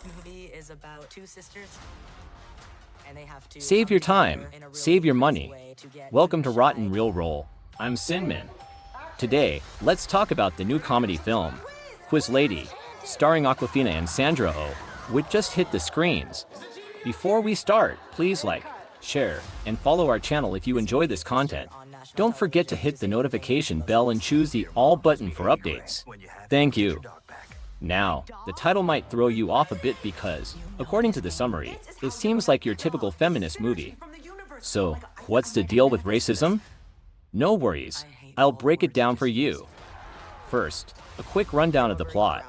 movie is about two sisters, and they have to Save come your together time, in a really save your crazy money. way to get Welcome to shy. Rotten Real Roll. I'm Sinmin. Today, let's talk about the new comedy film, Quiz Lady, starring Awkwafina and Sandra Oh, which just hit the screens. Before we start, please like, share, and follow our channel if you enjoy this content. Don't forget to hit the notification bell and choose the all button for updates. Thank you. Now, the title might throw you off a bit because, according to the summary, it seems like your typical feminist movie. So, what's the deal with racism? No worries, I'll break it down for you. First, a quick rundown of the plot.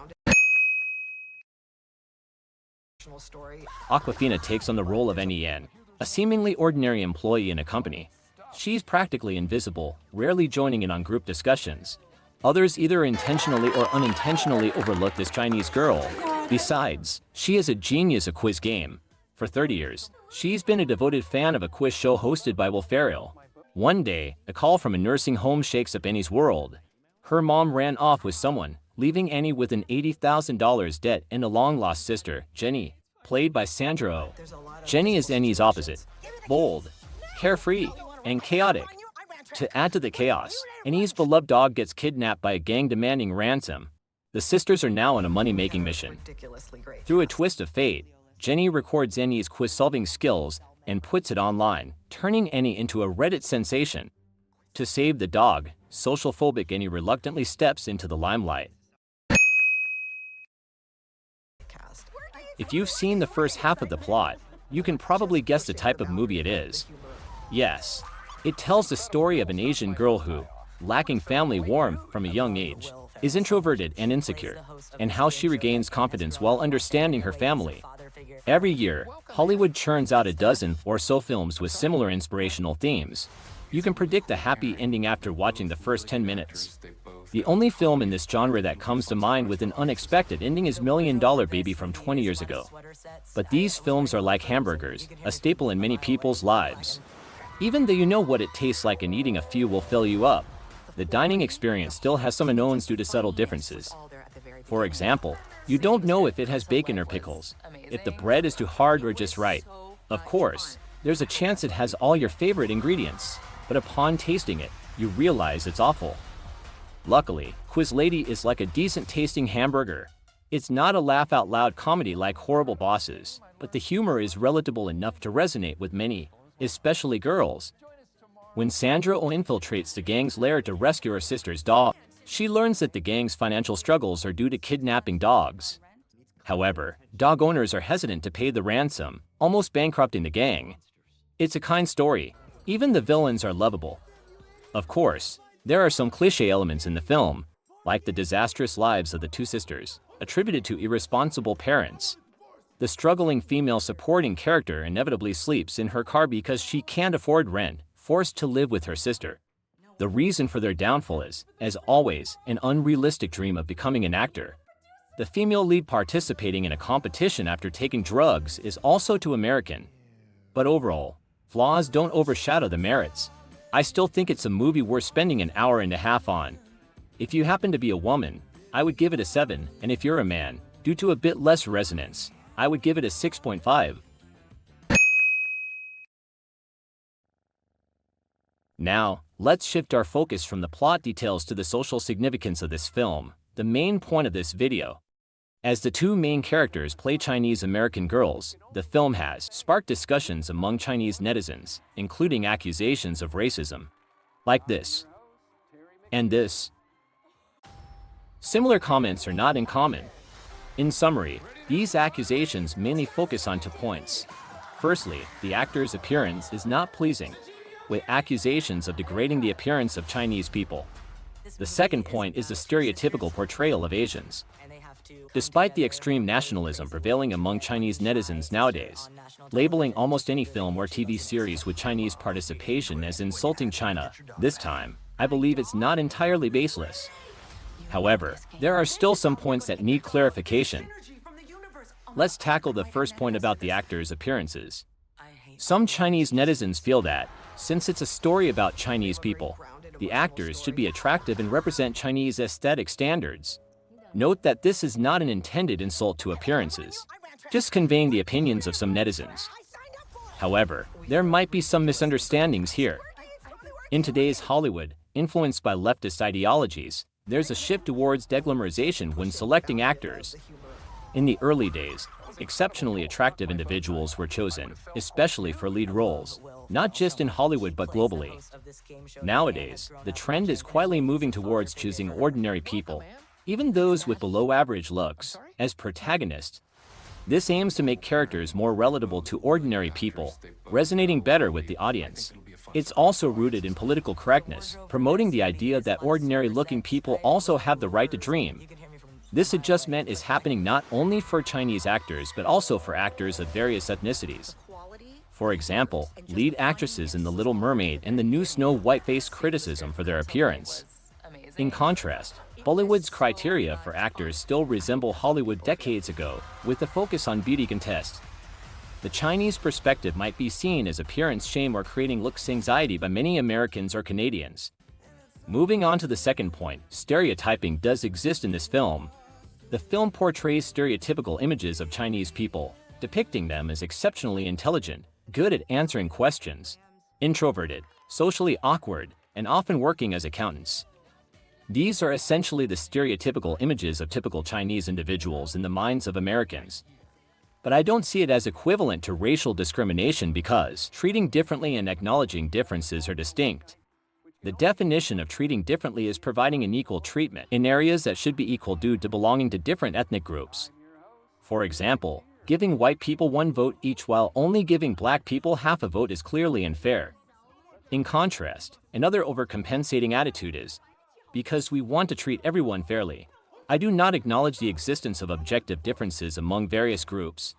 Awkwafina takes on the role of Nen, a seemingly ordinary employee in a company. She's practically invisible, rarely joining in on group discussions. Others either intentionally or unintentionally overlook this Chinese girl. Besides, she is a genius at quiz game. For 30 years, she's been a devoted fan of a quiz show hosted by Farrell. One day, a call from a nursing home shakes up Annie's world. Her mom ran off with someone, leaving Annie with an $80,000 debt and a long-lost sister, Jenny, played by Sandra Oh. Jenny is Annie's opposite, bold, carefree, and chaotic. To add to the chaos, Annie's beloved dog gets kidnapped by a gang demanding ransom. The sisters are now on a money-making mission. Through a twist of fate, Jenny records Annie's quiz-solving skills and puts it online, turning Annie into a Reddit sensation. To save the dog, social-phobic Annie reluctantly steps into the limelight. If you've seen the first half of the plot, you can probably guess the type of movie it is. Yes, it tells the story of an Asian girl who, lacking family warmth from a young age, is introverted and insecure, and how she regains confidence while understanding her family. Every year, Hollywood churns out a dozen or so films with similar inspirational themes. You can predict the happy ending after watching the first 10 minutes. The only film in this genre that comes to mind with an unexpected ending is Million Dollar Baby from 20 years ago. But these films are like hamburgers, a staple in many people's lives. Even though you know what it tastes like and eating a few will fill you up, the dining experience still has some unknowns due to subtle differences. For example, you don't know if it has bacon or pickles, if the bread is too hard or just right. Of course, there's a chance it has all your favorite ingredients, but upon tasting it, you realize it's awful. Luckily, Quiz Lady is like a decent-tasting hamburger. It's not a laugh-out-loud comedy like Horrible Bosses, but the humor is relatable enough to resonate with many, especially girls. When Sandra Oh infiltrates the gang's lair to rescue her sister's dog, she learns that the gang's financial struggles are due to kidnapping dogs. However, dog owners are hesitant to pay the ransom, almost bankrupting the gang. It's a kind story. Even the villains are lovable. Of course, there are some cliché elements in the film, like the disastrous lives of the two sisters, attributed to irresponsible parents. The struggling female supporting character inevitably sleeps in her car because she can't afford rent, forced to live with her sister. The reason for their downfall is, as always, an unrealistic dream of becoming an actor. The female lead participating in a competition after taking drugs is also too American. But overall, flaws don't overshadow the merits. I still think it's a movie worth spending an hour and a half on. If you happen to be a woman, I would give it a 7, and if you're a man, due to a bit less resonance, I would give it a 6.5. Now, let's shift our focus from the plot details to the social significance of this film, the main point of this video. As the two main characters play Chinese-American girls, the film has sparked discussions among Chinese netizens, including accusations of racism. Like this. And this. Similar comments are not uncommon. In summary, these accusations mainly focus on 2 points. Firstly, the actor's appearance is not pleasing, with accusations of degrading the appearance of Chinese people. The second point is the stereotypical portrayal of Asians. Despite the extreme nationalism prevailing among Chinese netizens nowadays, labeling almost any film or TV series with Chinese participation as insulting China, this time, I believe it's not entirely baseless. However, there are still some points that need clarification. Let's tackle the first point about the actors' appearances. Some Chinese netizens feel that, since it's a story about Chinese people, the actors should be attractive and represent Chinese aesthetic standards. Note that this is not an intended insult to appearances. just conveying the opinions of some netizens. However, there might be some misunderstandings here. In today's Hollywood, influenced by leftist ideologies, there's a shift towards deglamorization when selecting actors. In the early days, exceptionally attractive individuals were chosen, especially for lead roles, not just in Hollywood but globally. Nowadays, the trend is quietly moving towards choosing ordinary people, even those with below-average looks, as protagonists. This aims to make characters more relatable to ordinary people, resonating better with the audience. It's also rooted in political correctness, promoting the idea that ordinary-looking people also have the right to dream. This adjustment is happening not only for Chinese actors but also for actors of various ethnicities. For example, lead actresses in The Little Mermaid and the new Snow White face criticism for their appearance. In contrast, Bollywood's criteria for actors still resemble Hollywood decades ago, with a focus on beauty contest. The Chinese perspective might be seen as appearance shame or creating looks anxiety by many Americans or Canadians. Moving on to the second point, stereotyping does exist in this film. The film portrays stereotypical images of Chinese people, depicting them as exceptionally intelligent, good at answering questions, introverted, socially awkward, and often working as accountants. These are essentially the stereotypical images of typical Chinese individuals in the minds of Americans. But I don't see it as equivalent to racial discrimination because treating differently and acknowledging differences are distinct. The definition of treating differently is providing an equal treatment in areas that should be equal due to belonging to different ethnic groups. For example, giving white people one vote each while only giving black people half a vote is clearly unfair. In contrast, another overcompensating attitude is, because we want to treat everyone fairly, I do not acknowledge the existence of objective differences among various groups.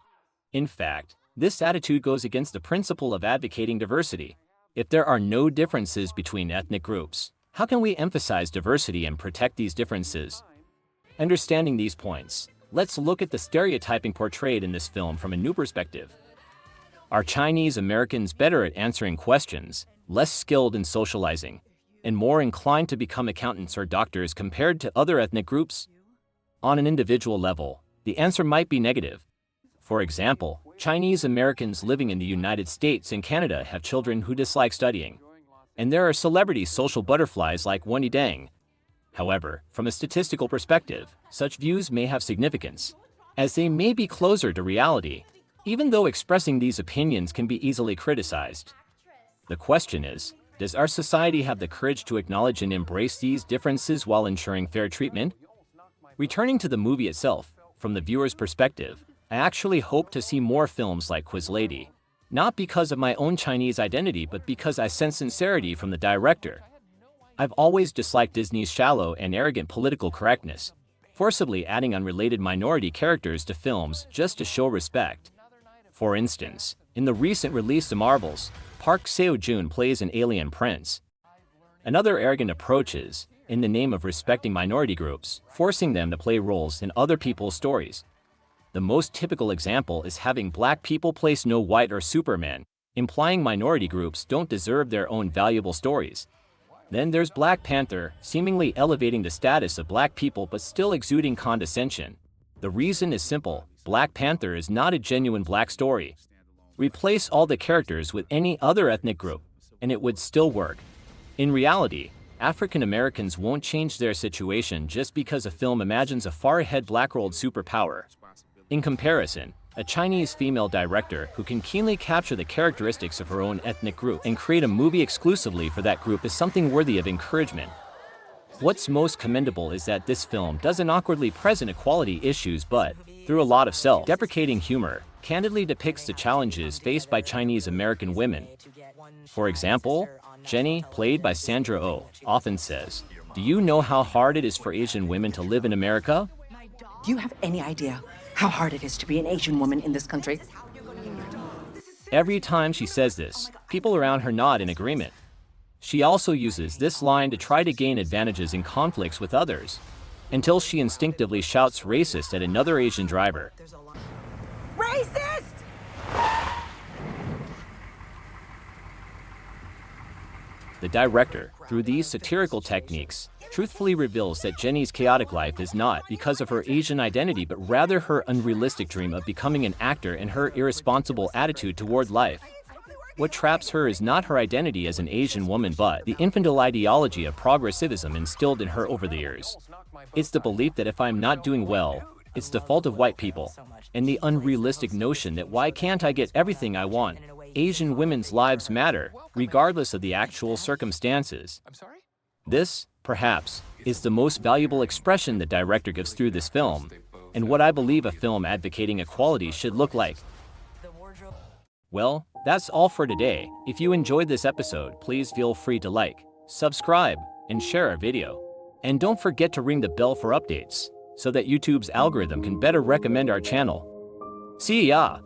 In fact, this attitude goes against the principle of advocating diversity. If there are no differences between ethnic groups, how can we emphasize diversity and protect these differences? Understanding these points, let's look at the stereotyping portrayed in this film from a new perspective. Are Chinese Americans better at answering questions, less skilled in socializing, and more inclined to become accountants or doctors compared to other ethnic groups? On an individual level, the answer might be negative. For example, Chinese Americans living in the United States and Canada have children who dislike studying. And there are celebrity social butterflies like Wendy Dang. However, from a statistical perspective, such views may have significance, as they may be closer to reality, even though expressing these opinions can be easily criticized. The question is, does our society have the courage to acknowledge and embrace these differences while ensuring fair treatment? Returning to the movie itself, from the viewer's perspective, I actually hope to see more films like Quiz Lady. Not because of my own Chinese identity, but because I sense sincerity from the director. I've always disliked Disney's shallow and arrogant political correctness, forcibly adding unrelated minority characters to films just to show respect. For instance, in the recent release of Marvel's, Park Seo-joon plays an alien prince. Another arrogant approach is, in the name of respecting minority groups, forcing them to play roles in other people's stories. The most typical example is having black people play Snow White or Superman, implying minority groups don't deserve their own valuable stories. Then there's Black Panther, seemingly elevating the status of black people but still exuding condescension. The reason is simple: Black Panther is not a genuine black story. Replace all the characters with any other ethnic group, and it would still work. In reality, African Americans won't change their situation just because a film imagines a far-ahead black-rolled superpower. In comparison, a Chinese female director who can keenly capture the characteristics of her own ethnic group and create a movie exclusively for that group is something worthy of encouragement. What's most commendable is that this film doesn't awkwardly present equality issues but, through a lot of self-deprecating humor, candidly depicts the challenges faced by Chinese American women. For example, Jenny, played by Sandra Oh, often says, "Do you know how hard it is for Asian women to live in America?" Do you have any idea how hard it is to be an Asian woman in this country? Every time she says this, people around her nod in agreement. She also uses this line to try to gain advantages in conflicts with others, until she instinctively shouts racist at another Asian driver. Racist! The director, through these satirical techniques, truthfully reveals that Jenny's chaotic life is not because of her Asian identity but rather her unrealistic dream of becoming an actor and her irresponsible attitude toward life. What traps her is not her identity as an Asian woman but the infantile ideology of progressivism instilled in her over the years. It's the belief that if I'm not doing well, it's the fault of white people, and the unrealistic notion that why can't I get everything I want? Asian women's lives matter, regardless of the actual circumstances. This, perhaps, is the most valuable expression the director gives through this film, and what I believe a film advocating equality should look like. Well, that's all for today. If you enjoyed this episode, please feel free to like, subscribe, and share our video. And don't forget to ring the bell for updates, so that YouTube's algorithm can better recommend our channel. See ya!